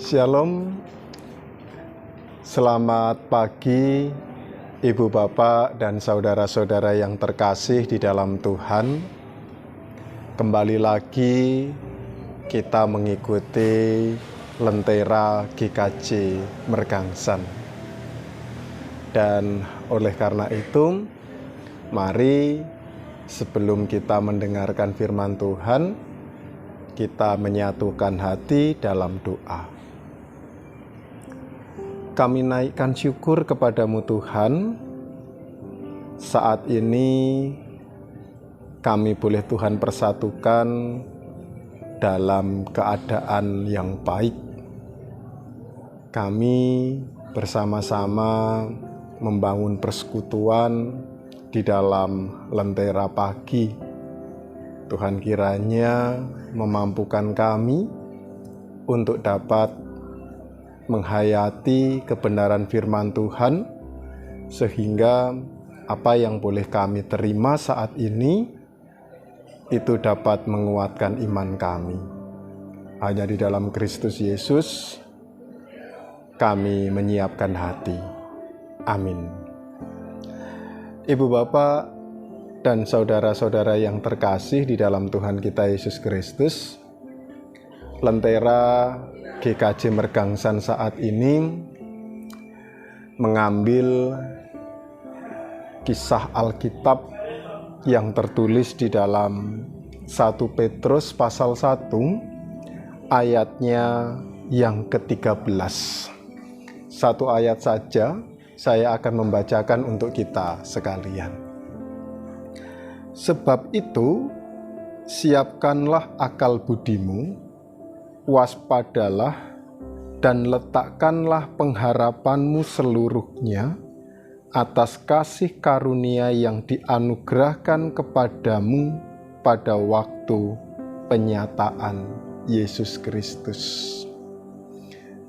Shalom, selamat pagi Ibu Bapak dan saudara-saudara yang terkasih di dalam Tuhan. Kembali lagi kita mengikuti Lentera GKJ Mergangsan. Dan oleh karena itu, mari sebelum kita mendengarkan firman Tuhan, kita menyatukan hati dalam doa. Kami naikkan syukur kepadamu Tuhan. Saat ini kami boleh Tuhan persatukan dalam keadaan yang baik. Kami bersama-sama membangun persekutuan di dalam Lentera pagi. Tuhan kiranya memampukan kami untuk dapat menghayati kebenaran firman Tuhan, sehingga apa yang boleh kami terima saat ini itu dapat menguatkan iman kami. Hanya di dalam Kristus Yesus kami menyiapkan hati. Amin. Ibu Bapak dan saudara-saudara yang terkasih di dalam Tuhan kita Yesus Kristus, Lentera GKJ Mergangsan saat ini mengambil kisah Alkitab yang tertulis di dalam 1 Petrus pasal 1 ayatnya yang ke-13. Satu ayat saja saya akan membacakan untuk kita sekalian. Sebab itu, siapkanlah akal budimu, waspadalah dan letakkanlah pengharapanmu seluruhnya atas kasih karunia yang dianugerahkan kepadamu pada waktu penyataan Yesus Kristus.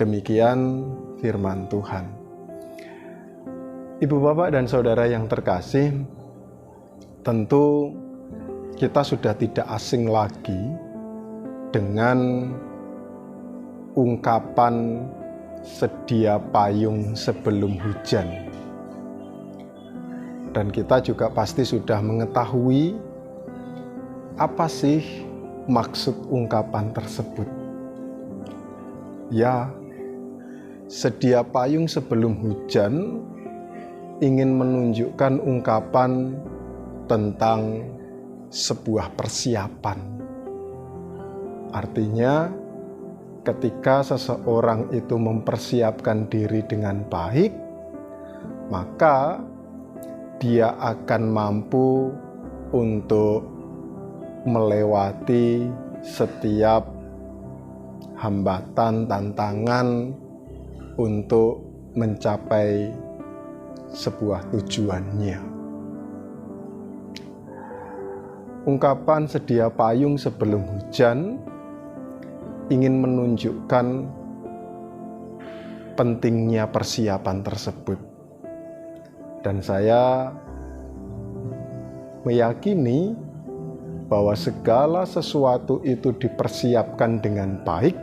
Demikian firman Tuhan. Ibu Bapak dan saudara yang terkasih, tentu kita sudah tidak asing lagi dengan ungkapan sedia payung sebelum hujan. Dan kita juga pasti sudah mengetahui apa sih maksud ungkapan tersebut. Ya, sedia payung sebelum hujan ingin menunjukkan ungkapan tentang sebuah persiapan. Artinya, ketika seseorang itu mempersiapkan diri dengan baik, maka dia akan mampu untuk melewati setiap hambatan, tantangan untuk mencapai sebuah tujuannya. Ungkapan sedia payung sebelum hujan ingin menunjukkan pentingnya persiapan tersebut. Dan saya meyakini bahwa segala sesuatu itu dipersiapkan dengan baik,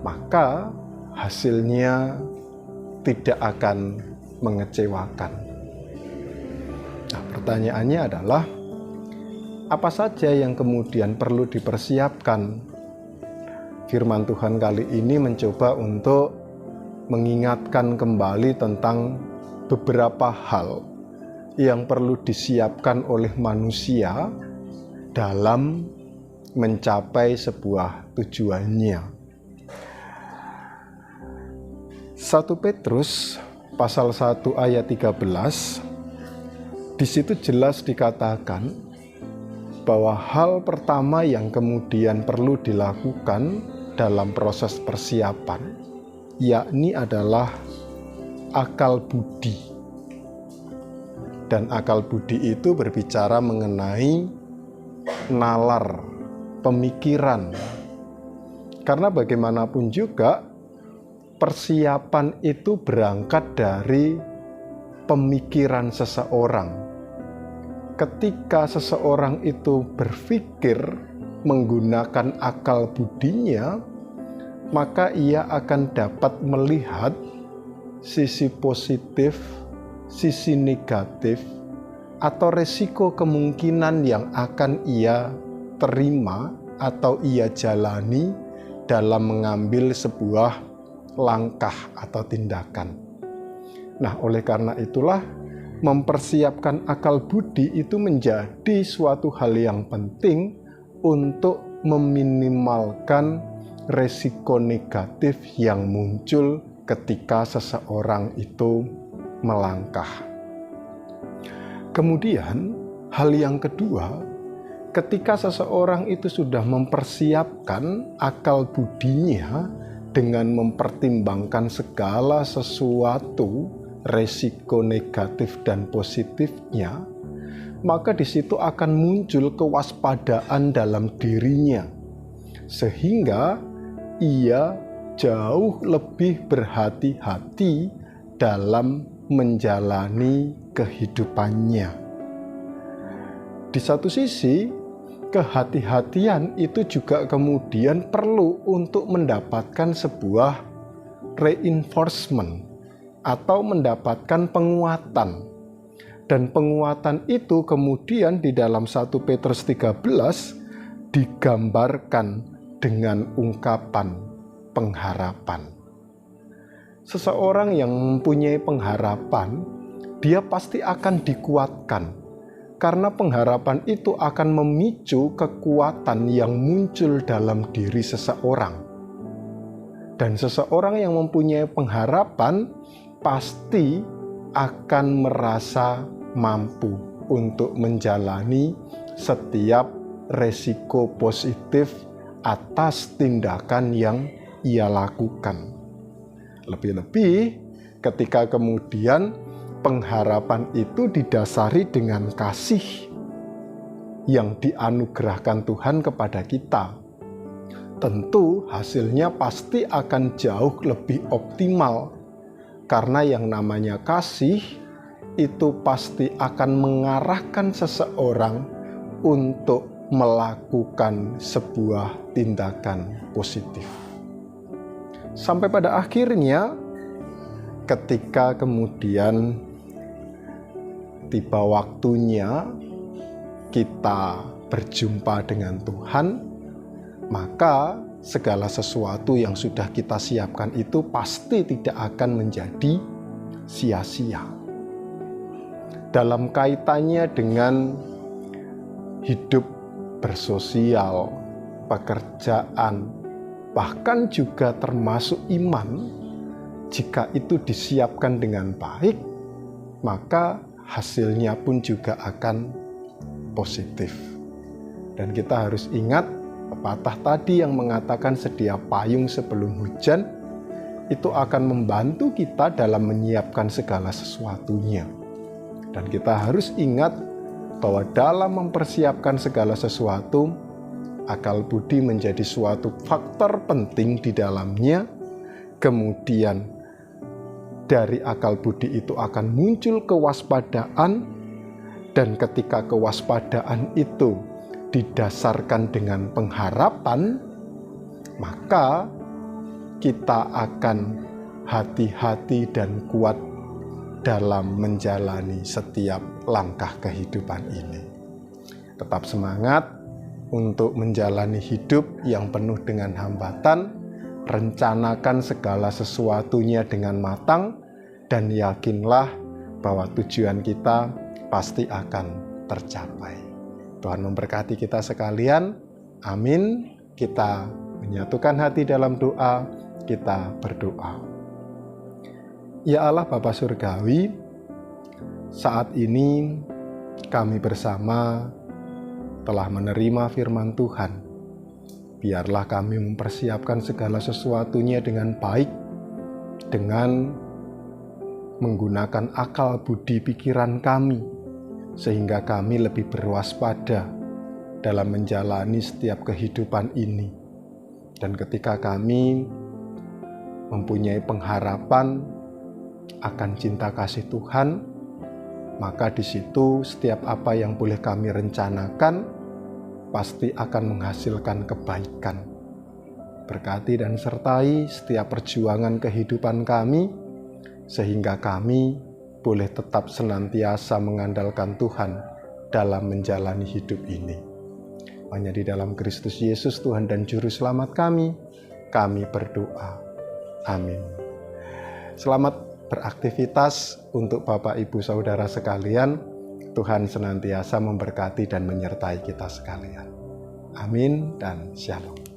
maka hasilnya tidak akan mengecewakan. Nah, pertanyaannya adalah, apa saja yang kemudian perlu dipersiapkan? Firman Tuhan kali ini mencoba untuk mengingatkan kembali tentang beberapa hal yang perlu disiapkan oleh manusia dalam mencapai sebuah tujuannya. 1 Petrus pasal 1 ayat 13, di situ jelas dikatakan bahwa hal pertama yang kemudian perlu dilakukan dalam proses persiapan, yakni adalah akal budi. Dan akal budi itu berbicara mengenai nalar, pemikiran. Karena bagaimanapun juga, persiapan itu berangkat dari pemikiran seseorang. Ketika seseorang itu berpikir menggunakan akal budinya, maka ia akan dapat melihat sisi positif, sisi negatif, atau resiko kemungkinan yang akan ia terima atau ia jalani dalam mengambil sebuah langkah atau tindakan. Nah, oleh karena itulah mempersiapkan akal budi itu menjadi suatu hal yang penting untuk meminimalkan resiko negatif yang muncul ketika seseorang itu melangkah. Kemudian, hal yang kedua, ketika seseorang itu sudah mempersiapkan akal budinya dengan mempertimbangkan segala sesuatu, resiko negatif dan positifnya, maka di situ akan muncul kewaspadaan dalam dirinya, sehingga ia jauh lebih berhati-hati dalam menjalani kehidupannya. Di satu sisi, kehati-hatian itu juga kemudian perlu untuk mendapatkan sebuah reinforcement atau mendapatkan penguatan. Dan penguatan itu kemudian di dalam 1 Petrus 13 digambarkan dengan ungkapan pengharapan. Seseorang yang mempunyai pengharapan, dia pasti akan dikuatkan, karena pengharapan itu akan memicu kekuatan yang muncul dalam diri seseorang. Dan seseorang yang mempunyai pengharapan pasti akan merasa mampu untuk menjalani setiap resiko positif atas tindakan yang ia lakukan. Lebih-lebih ketika kemudian pengharapan itu didasari dengan kasih yang dianugerahkan Tuhan kepada kita. Tentu hasilnya pasti akan jauh lebih optimal, karena yang namanya kasih itu pasti akan mengarahkan seseorang untuk melakukan sebuah tindakan positif. Sampai pada akhirnya ketika kemudian tiba waktunya kita berjumpa dengan Tuhan, maka segala sesuatu yang sudah kita siapkan itu pasti tidak akan menjadi sia-sia. Dalam kaitannya dengan hidup bersosial, pekerjaan, bahkan juga termasuk iman, jika itu disiapkan dengan baik, maka hasilnya pun juga akan positif. Dan kita harus ingat pepatah tadi yang mengatakan sedia payung sebelum hujan, itu akan membantu kita dalam menyiapkan segala sesuatunya. Dan kita harus ingat bahwa dalam mempersiapkan segala sesuatu, akal budi menjadi suatu faktor penting di dalamnya. Kemudian dari akal budi itu akan muncul kewaspadaan, dan ketika kewaspadaan itu didasarkan dengan pengharapan, maka kita akan hati-hati dan kuat dalam menjalani setiap langkah kehidupan ini. Tetap semangat untuk menjalani hidup yang penuh dengan hambatan, rencanakan segala sesuatunya dengan matang, dan yakinlah bahwa tujuan kita pasti akan tercapai. Tuhan memberkati kita sekalian. Amin. Kita menyatukan hati dalam doa, kita berdoa. Ya Allah Bapa Surgawi, saat ini kami bersama telah menerima firman Tuhan. Biarlah kami mempersiapkan segala sesuatunya dengan baik, dengan menggunakan akal budi pikiran kami, sehingga kami lebih berwaspada dalam menjalani setiap kehidupan ini. Dan ketika kami mempunyai pengharapan akan cinta kasih Tuhan, maka di situ setiap apa yang boleh kami rencanakan pasti akan menghasilkan kebaikan. Berkati dan sertai setiap perjuangan kehidupan kami, sehingga kami boleh tetap senantiasa mengandalkan Tuhan dalam menjalani hidup ini. Hanya di dalam Kristus Yesus Tuhan dan Juru Selamat kami berdoa. Amin. Selamat beraktivitas untuk Bapak Ibu Saudara sekalian. Tuhan senantiasa memberkati dan menyertai kita sekalian. Amin dan shalom.